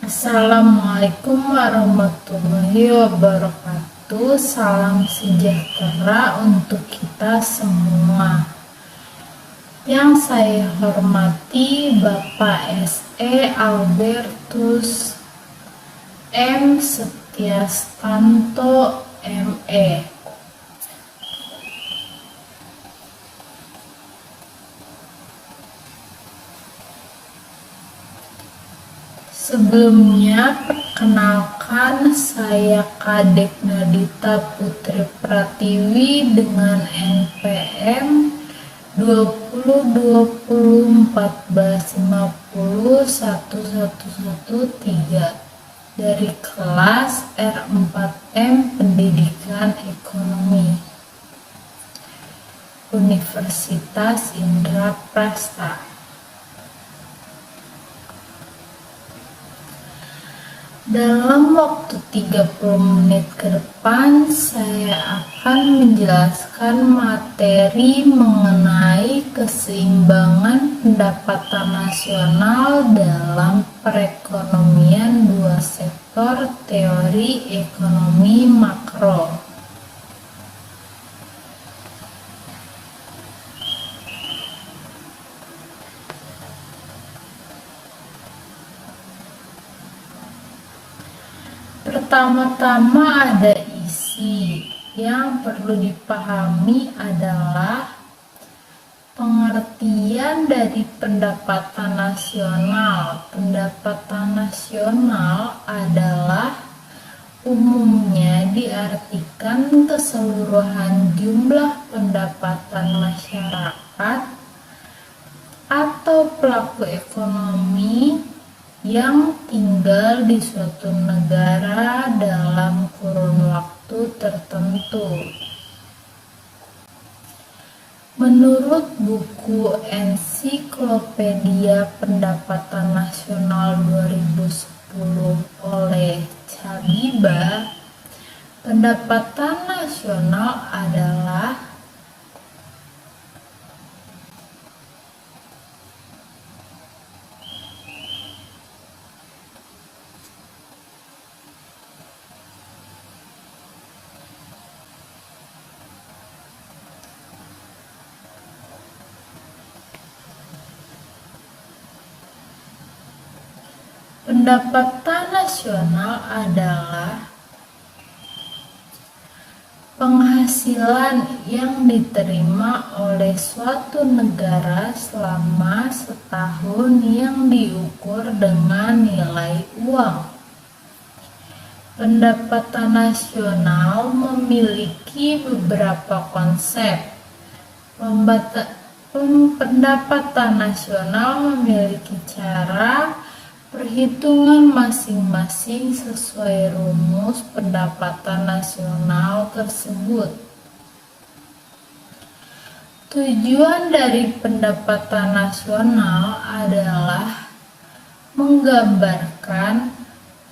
Assalamualaikum warahmatullahi wabarakatuh. Salam sejahtera untuk kita semua. Yang saya hormati Bapak S.E. Albertus M. Setiastanto M.E. Sebelumnya, perkenalkan saya Kadek Nadita Putri Pratiwi dengan NPM 202014501113 dari kelas R4M Pendidikan Ekonomi Universitas Indraprasta. Dalam waktu 30 menit ke depan, saya akan menjelaskan materi mengenai keseimbangan pendapatan nasional dalam perekonomian dua sektor teori ekonomi makro. Pertama-tama ada isi. Yang perlu dipahami adalah pengertian dari pendapatan nasional. Pendapatan nasional adalah umumnya diartikan keseluruhan jumlah pendapatan masyarakat atau pelaku ekonomi yang tinggal di suatu negara dalam kurun waktu tertentu. Menurut buku Ensiklopedia Pendapatan Nasional 2010 oleh Cabiba, pendapatan nasional adalah penghasilan yang diterima oleh suatu negara selama setahun yang diukur dengan nilai uang. Pendapatan nasional memiliki beberapa konsep. Pendapatan nasional memiliki cara perhitungan masing-masing sesuai rumus pendapatan nasional tersebut. Tujuan dari pendapatan nasional adalah menggambarkan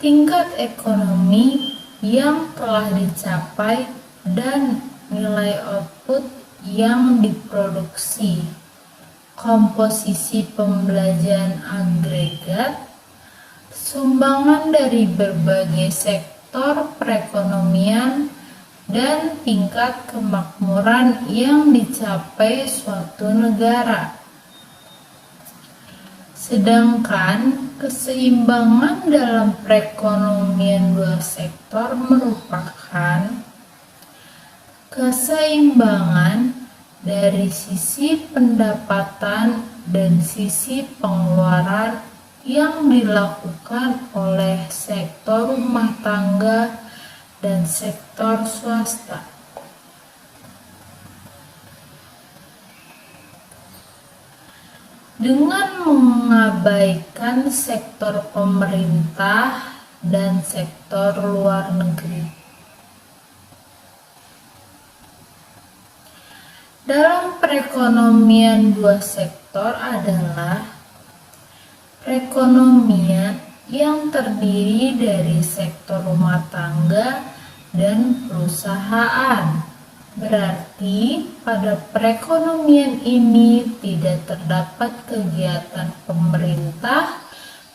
tingkat ekonomi yang telah dicapai dan nilai output yang diproduksi, komposisi pembelanjaan agregat, sumbangan dari berbagai sektor perekonomian, dan tingkat kemakmuran yang dicapai suatu negara. Sedangkan keseimbangan dalam perekonomian dua sektor merupakan keseimbangan dari sisi pendapatan dan sisi pengeluaran yang dilakukan oleh sektor rumah tangga dan sektor swasta. Dengan mengabaikan sektor pemerintah dan sektor luar negeri. Dalam perekonomian dua sektor adalah perekonomian yang terdiri dari sektor rumah tangga dan perusahaan. Berarti pada perekonomian ini tidak terdapat kegiatan pemerintah,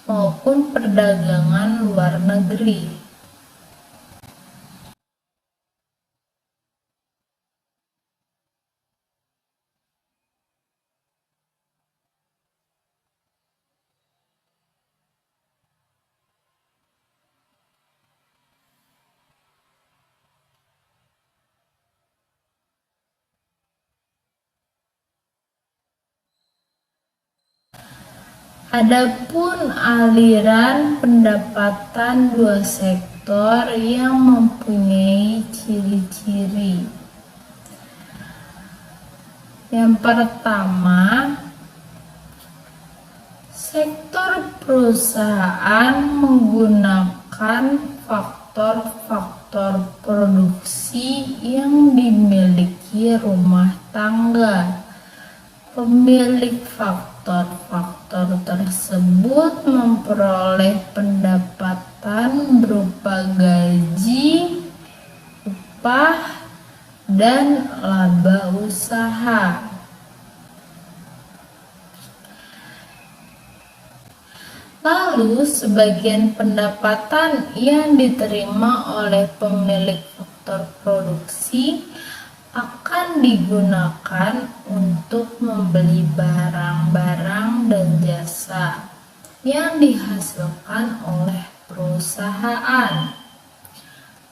maupun perdagangan luar negeri. Adapun aliran pendapatan dua sektor yang mempunyai ciri-ciri. Yang pertama, sektor perusahaan menggunakan faktor-faktor produksi yang dimiliki rumah tangga. Pemilik faktor-faktor tersebut memperoleh pendapatan berupa gaji, upah, dan laba usaha. Lalu, sebagian pendapatan yang diterima oleh pemilik faktor produksi akan digunakan untuk membeli barang-barang dan jasa yang dihasilkan oleh perusahaan.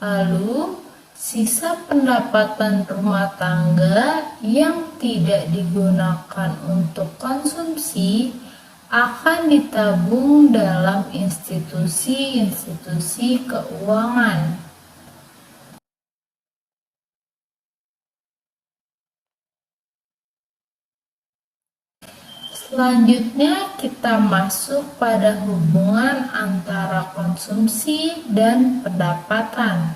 Lalu, sisa pendapatan rumah tangga yang tidak digunakan untuk konsumsi akan ditabung dalam institusi-institusi keuangan. Selanjutnya kita masuk pada hubungan antara konsumsi dan pendapatan.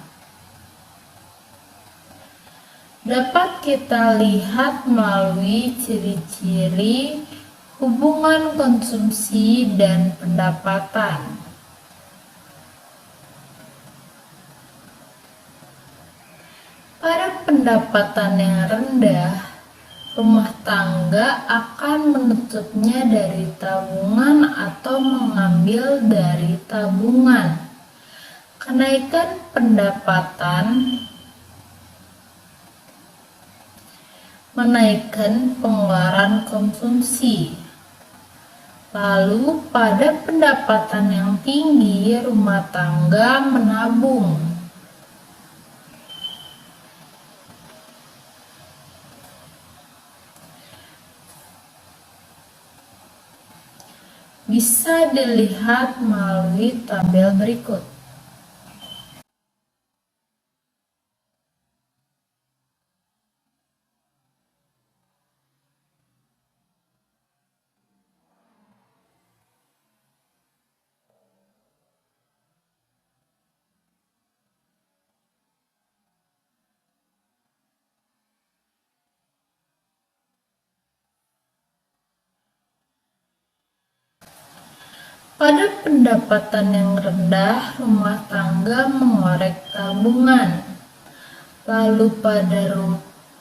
Dapat kita lihat melalui ciri-ciri hubungan konsumsi dan pendapatan. Pada pendapatan yang rendah, rumah tangga akan menutupnya dari tabungan atau mengambil dari tabungan. Kenaikan pendapatan menaikkan pengeluaran konsumsi. Lalu pada pendapatan yang tinggi, rumah tangga menabung. Bisa dilihat melalui tabel berikut. Pada pendapatan yang rendah, rumah tangga mengorek tabungan. Lalu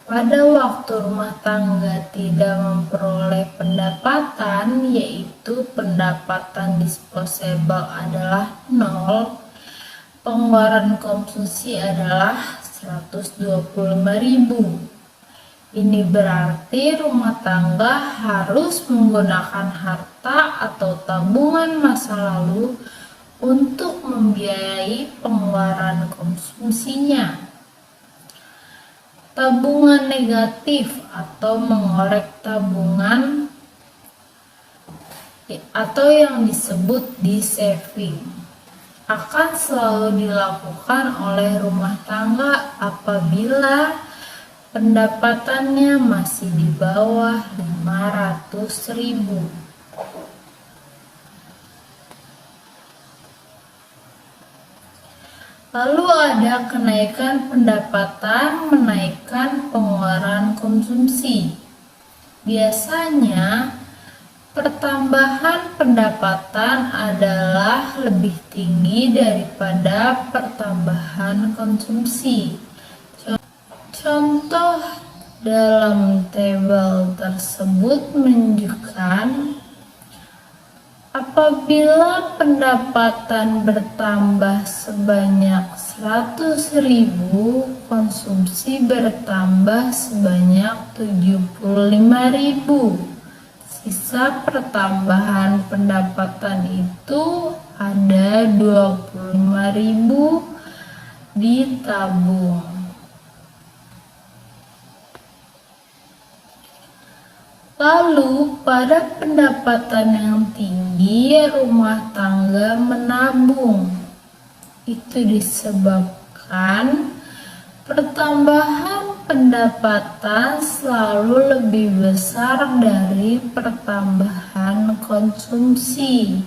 pada waktu rumah tangga tidak memperoleh pendapatan, yaitu pendapatan disposable adalah 0, pengeluaran konsumsi adalah 125.000. Ini berarti rumah tangga harus menggunakan harta atau tabungan masa lalu untuk membiayai pengeluaran konsumsinya. Tabungan negatif atau mengorek tabungan atau yang disebut de-saving akan selalu dilakukan oleh rumah tangga apabila pendapatannya masih di bawah 500.000. Lalu ada kenaikan pendapatan menaikkan pengeluaran konsumsi. Biasanya pertambahan pendapatan adalah lebih tinggi daripada pertambahan konsumsi. Contoh dalam tabel tersebut menunjukkan Apabila pendapatan bertambah sebanyak 100.000, konsumsi bertambah sebanyak 75.000. Sisa pertambahan pendapatan itu ada 25.000 ditabung. Lalu pada pendapatan yang tinggi, rumah tangga menabung. Itu disebabkan pertambahan pendapatan selalu lebih besar dari pertambahan konsumsi.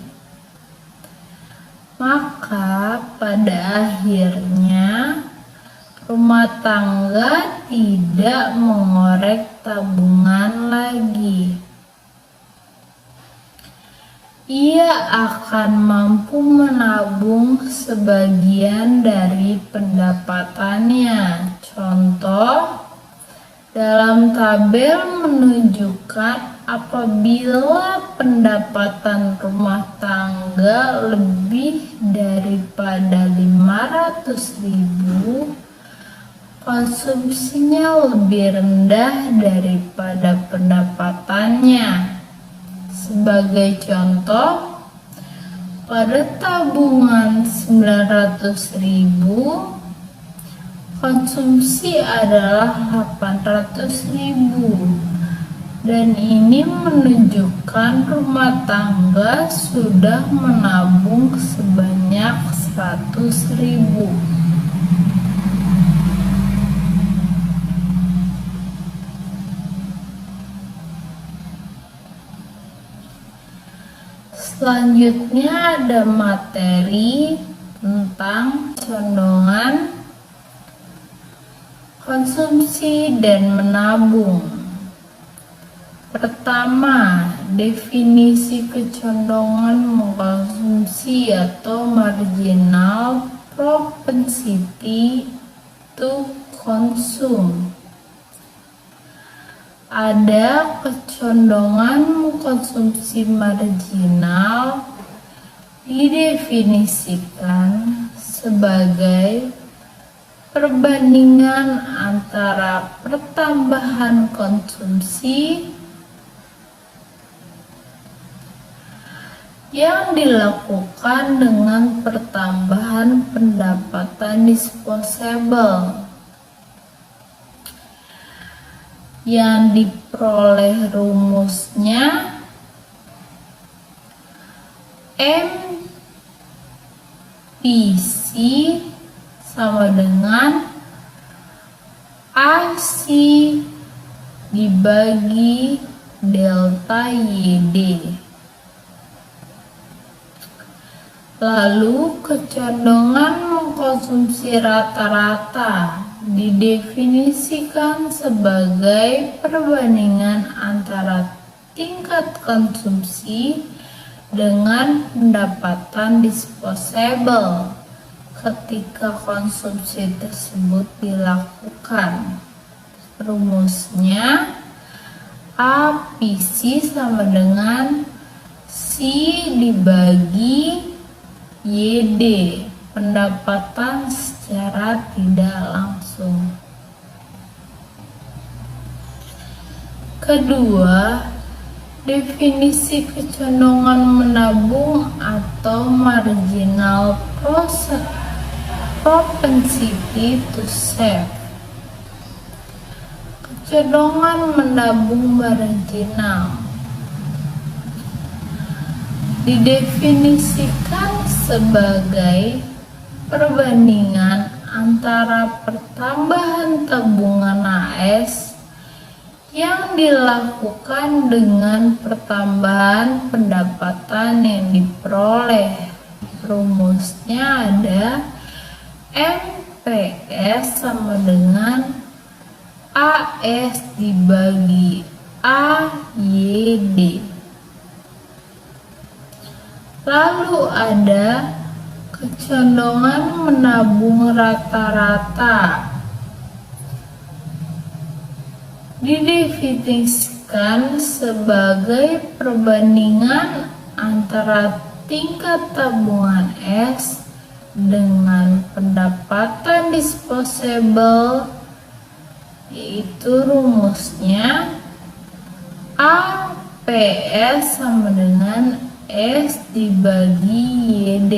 Maka pada akhirnya rumah tangga tidak mengorek tabungan lagi. Ia akan mampu menabung sebagian dari pendapatannya. Contoh, dalam tabel menunjukkan apabila pendapatan rumah tangga lebih daripada 500.000, konsumsinya lebih rendah daripada pendapatannya. Sebagai contoh, pada tabungan 900.000, konsumsi adalah 800.000, dan ini menunjukkan rumah tangga sudah menabung sebanyak 100.000. Selanjutnya ada materi tentang condongan konsumsi dan menabung. Pertama, definisi kecondongan mengkonsumsi atau marginal propensity to consume. Ada kecondongan mengkonsumsi marginal didefinisikan sebagai perbandingan antara pertambahan konsumsi yang dilakukan dengan pertambahan pendapatan disposable yang diperoleh rumusnya MPC sama dengan AC dibagi delta YD. Lalu kecondongan mengkonsumsi rata-rata didefinisikan sebagai perbandingan antara tingkat konsumsi dengan pendapatan disposable ketika konsumsi tersebut dilakukan. Rumusnya APC sama dengan C dibagi YD, pendapatan secara tidak langsung. Kedua, definisi kecondongan menabung atau marginal propensity to save. Kecondongan menabung marginal didefinisikan sebagai perbandingan antara pertambahan tabungan AS yang dilakukan dengan pertambahan pendapatan yang diperoleh. Rumusnya ada MPS sama dengan AS dibagi AYD. Lalu ada kecondongan menabung rata-rata, didefinisikan sebagai perbandingan antara tingkat tabungan S dengan pendapatan disposable, yaitu rumusnya APS sama dengan S dibagi YD.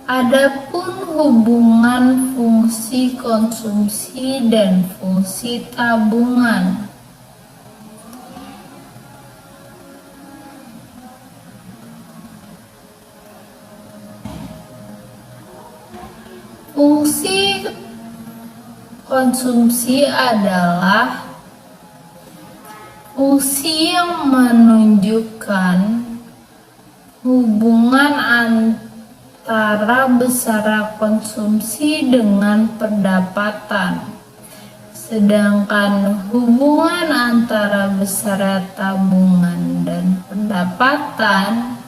Adapun hubungan fungsi konsumsi dan fungsi tabungan. Fungsi konsumsi adalah fungsi yang menunjukkan hubungan antara besar konsumsi dengan pendapatan, sedangkan hubungan antara besar tabungan dan pendapatan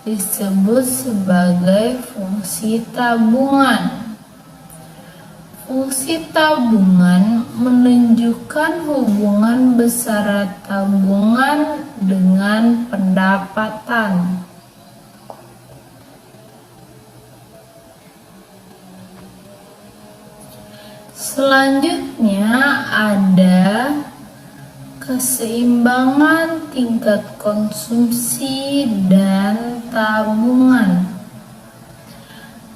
disebut sebagai fungsi tabungan. Fungsi tabungan menunjukkan hubungan besar tabungan dengan pendapatan. Selanjutnya ada keseimbangan tingkat konsumsi dan tabungan.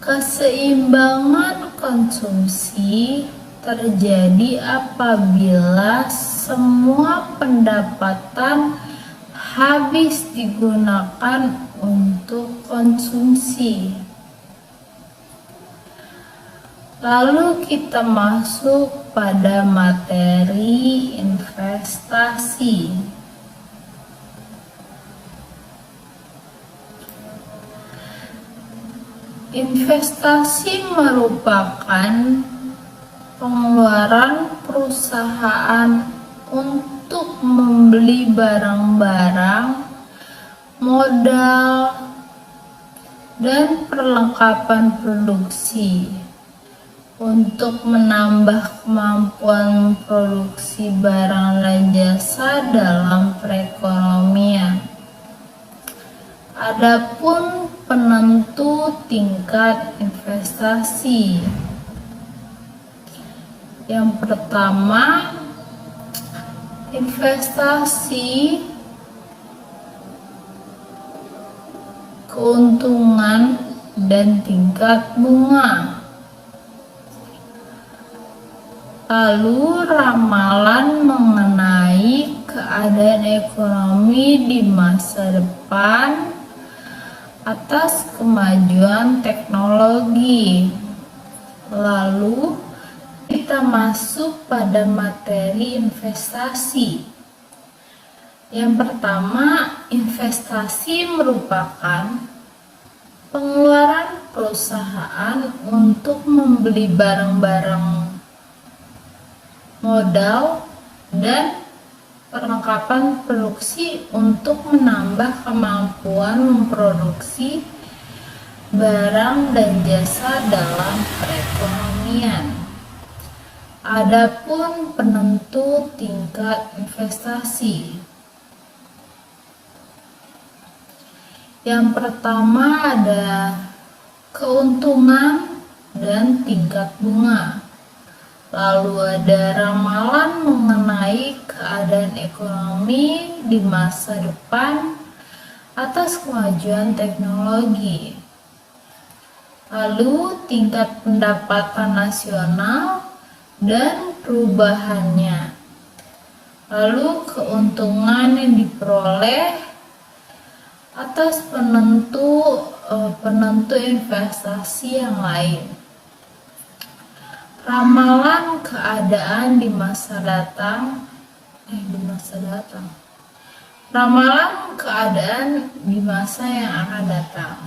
Keseimbangan konsumsi terjadi apabila semua pendapatan habis digunakan untuk konsumsi. Lalu kita masuk pada materi investasi. Investasi merupakan pengeluaran perusahaan untuk membeli barang-barang, modal, dan perlengkapan produksi untuk menambah kemampuan produksi barang dan jasa dalam perekonomian. Adapun penentu tingkat investasi. Yang pertama, investasi keuntungan dan tingkat bunga. Lalu ramalan mengenai keadaan ekonomi di masa depan atas kemajuan teknologi. Lalu kita masuk pada materi investasi. Yang pertama, investasi merupakan pengeluaran perusahaan untuk membeli barang-barang, modal, dan perlengkapan produksi untuk menambah kemampuan memproduksi barang dan jasa dalam perekonomian. Adapun penentu tingkat investasi. Yang pertama ada keuntungan dan tingkat bunga. Lalu ada ramalan mengenai keadaan ekonomi di masa depan atas kemajuan teknologi. Lalu tingkat pendapatan nasional dan perubahannya. Lalu keuntungan yang diperoleh atas penentu investasi yang lain. Ramalan keadaan di masa datang. Ramalan keadaan di masa yang akan datang.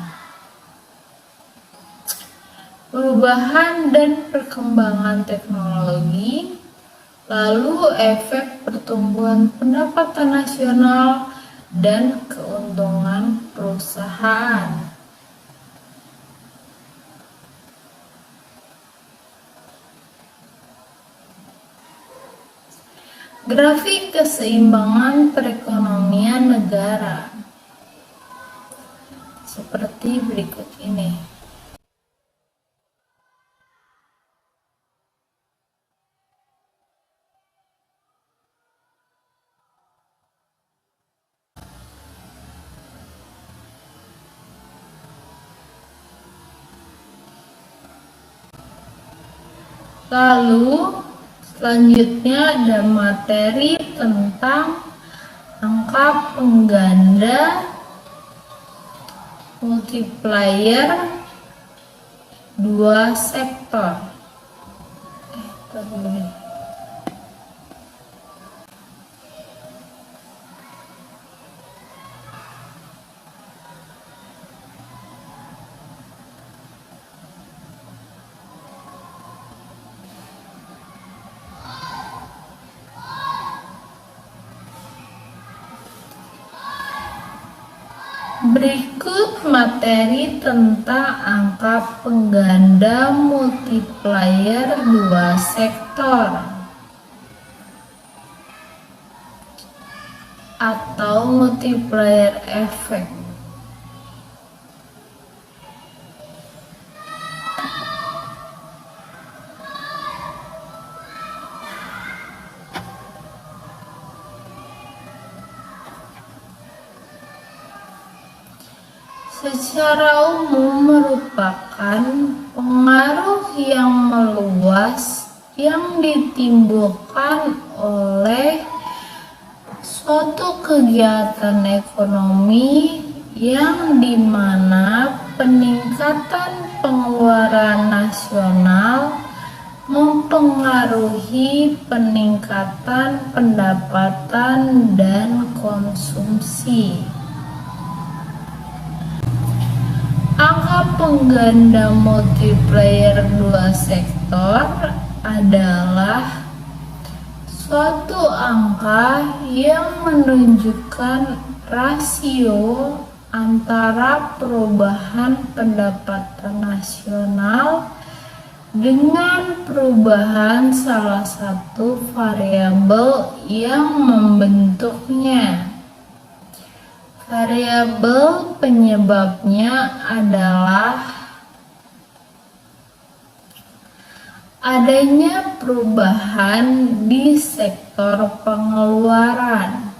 Perubahan dan perkembangan teknologi, lalu efek pertumbuhan pendapatan nasional dan keuntungan perusahaan. Grafik keseimbangan perekonomian negara seperti berikut ini. Lalu selanjutnya ada materi tentang angka pengganda, multiplier, dua sektor. Berikut materi tentang angka pengganda, multiplier, dua sektor atau multiplier efek. Secara umum merupakan pengaruh yang meluas yang ditimbulkan oleh suatu kegiatan ekonomi yang dimana peningkatan pengeluaran nasional mempengaruhi peningkatan pendapatan dan konsumsi. Angka pengganda multiplier dua sektor adalah suatu angka yang menunjukkan rasio antara perubahan pendapatan nasional dengan perubahan salah satu variabel yang membentuknya. Variabel penyebabnya adalah adanya perubahan di sektor pengeluaran.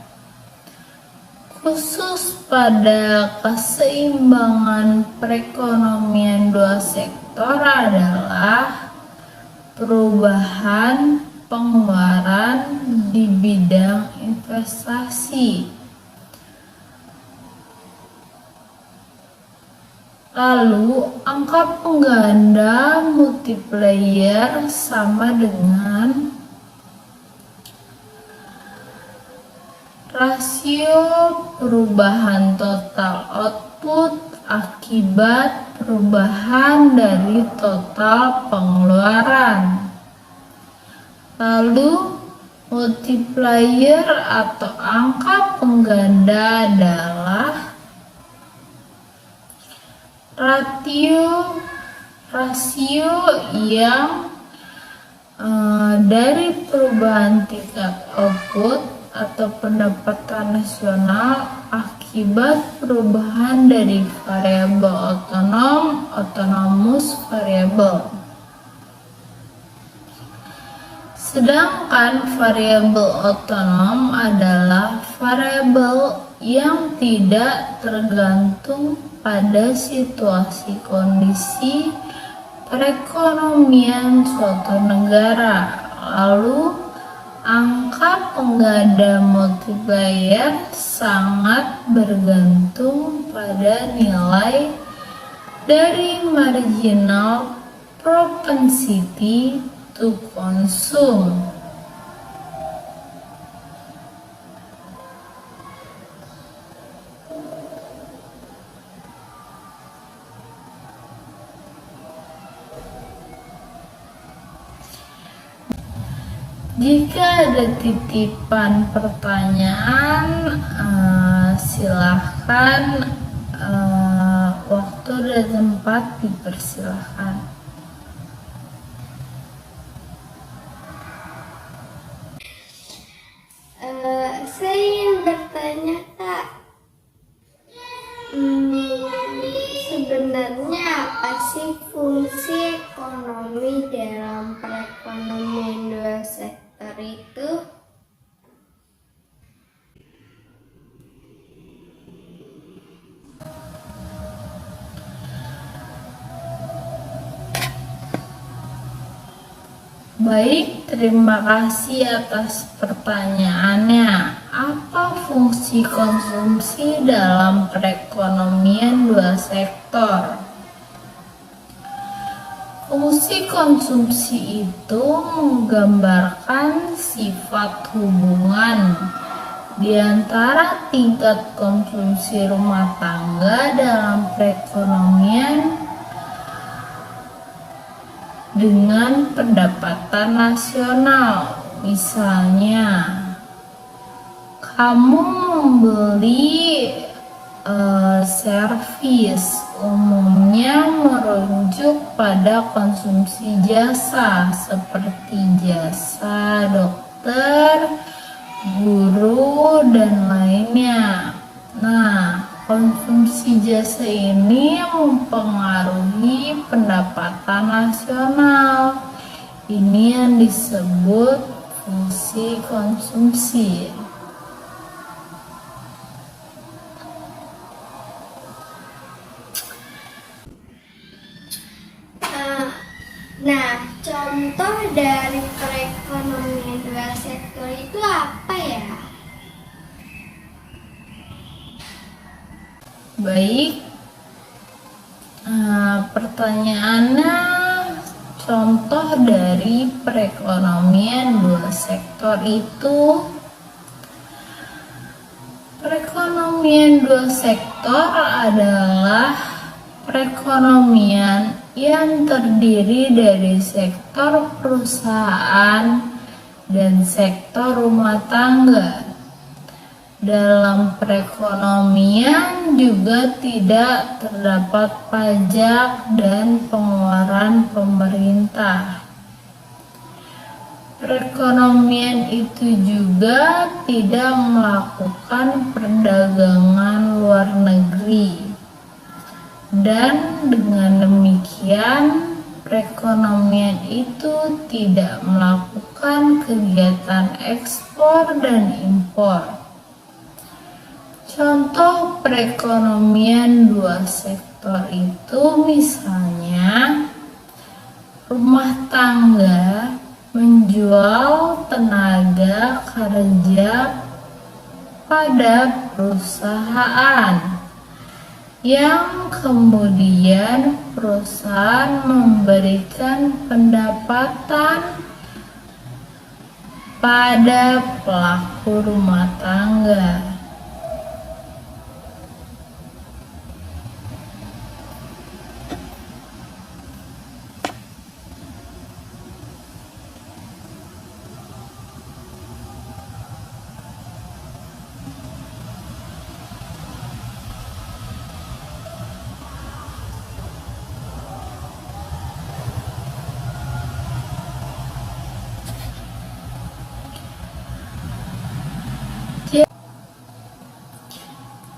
Khusus pada keseimbangan perekonomian dua sektor adalah perubahan pengeluaran di bidang investasi. Lalu, angka pengganda multiplier sama dengan rasio perubahan total output akibat perubahan dari total pengeluaran. Lalu, multiplier atau angka pengganda adalah rasio yang dari perubahan tingkat output atau pendapatan nasional akibat perubahan dari variabel autonomous variabel. Sedangkan variabel otonom adalah variabel yang tidak tergantung pada situasi kondisi perekonomian suatu negara. Lalu, angka pengganda multiplier sangat bergantung pada nilai dari marginal propensity to consume. Jika ada titipan pertanyaan, silahkan waktu dan tempat dipersilahkan. perekonomian dua sektor itu? Baik, terima kasih atas pertanyaannya. Apa fungsi konsumsi dalam perekonomian dua sektor? Fungsi konsumsi itu menggambarkan sifat hubungan di antara tingkat konsumsi rumah tangga dalam perekonomian dengan pendapatan nasional. Misalnya, kamu membeli servis, umumnya merujuk pada konsumsi jasa seperti jasa dokter, guru, dan lainnya. Nah, konsumsi jasa ini mempengaruhi pendapatan nasional. Ini yang disebut fungsi konsumsi. Nah, contoh dari perekonomian dua sektor itu apa ya? Baik, pertanyaannya contoh dari perekonomian dua sektor itu. Perekonomian dua sektor adalah perekonomian yang terdiri dari sektor perusahaan dan sektor rumah tangga. Dalam perekonomian juga tidak terdapat pajak dan pengeluaran pemerintah. Perekonomian itu juga tidak melakukan perdagangan luar negeri. Dan dengan demikian, perekonomian itu tidak melakukan kegiatan ekspor dan impor. Contoh perekonomian dua sektor itu misalnya rumah tangga menjual tenaga kerja pada perusahaan, yang kemudian perusahaan memberikan pendapatan pada pelaku rumah tangga.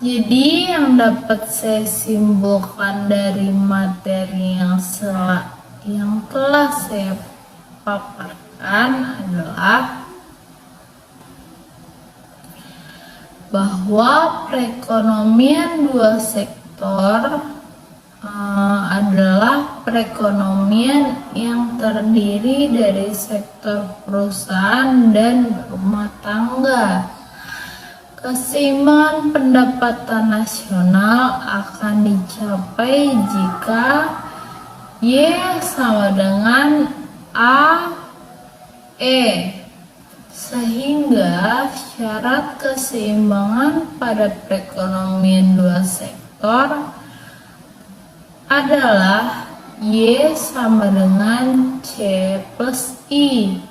Jadi yang dapat saya simpulkan dari materi yang telah saya paparkan adalah bahwa perekonomian dua sektor adalah perekonomian yang terdiri dari sektor perusahaan dan rumah tangga. Keseimbangan pendapatan nasional akan dicapai jika Y sama dengan AE, sehingga syarat keseimbangan pada perekonomian dua sektor adalah Y sama dengan C plus I.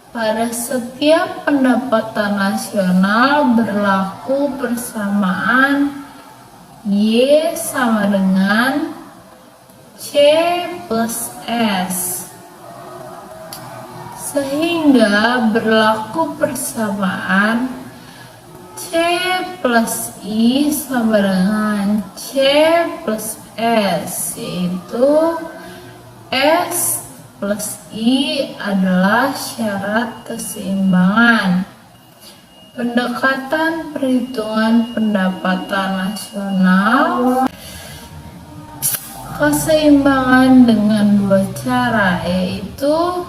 Pada setiap pendapatan nasional berlaku persamaan Y sama dengan C plus S, sehingga berlaku persamaan C plus I sama dengan C plus S, yaitu S plus I adalah syarat keseimbangan. Pendekatan perhitungan pendapatan nasional keseimbangan dengan dua cara, yaitu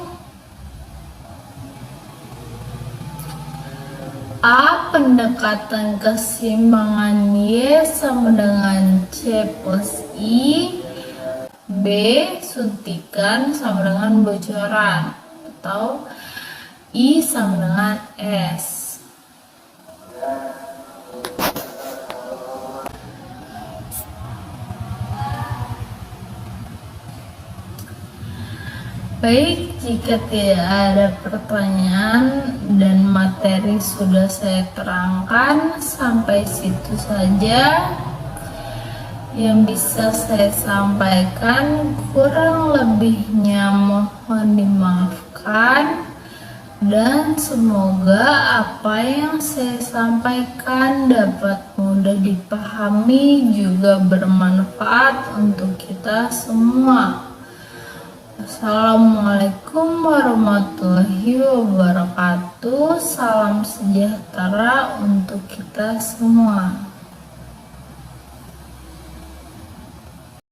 A. Pendekatan keseimbangan Y sama dengan C plus I. B. Suntikan sama dengan bocoran, atau I sama dengan S. Baik, jika tidak ada pertanyaan dan materi sudah saya terangkan, sampai situ saja yang bisa saya sampaikan. Kurang lebihnya mohon dimaafkan, dan semoga apa yang saya sampaikan dapat mudah dipahami, juga bermanfaat untuk kita semua. Assalamualaikum warahmatullahi wabarakatuh. Salam sejahtera untuk kita semua.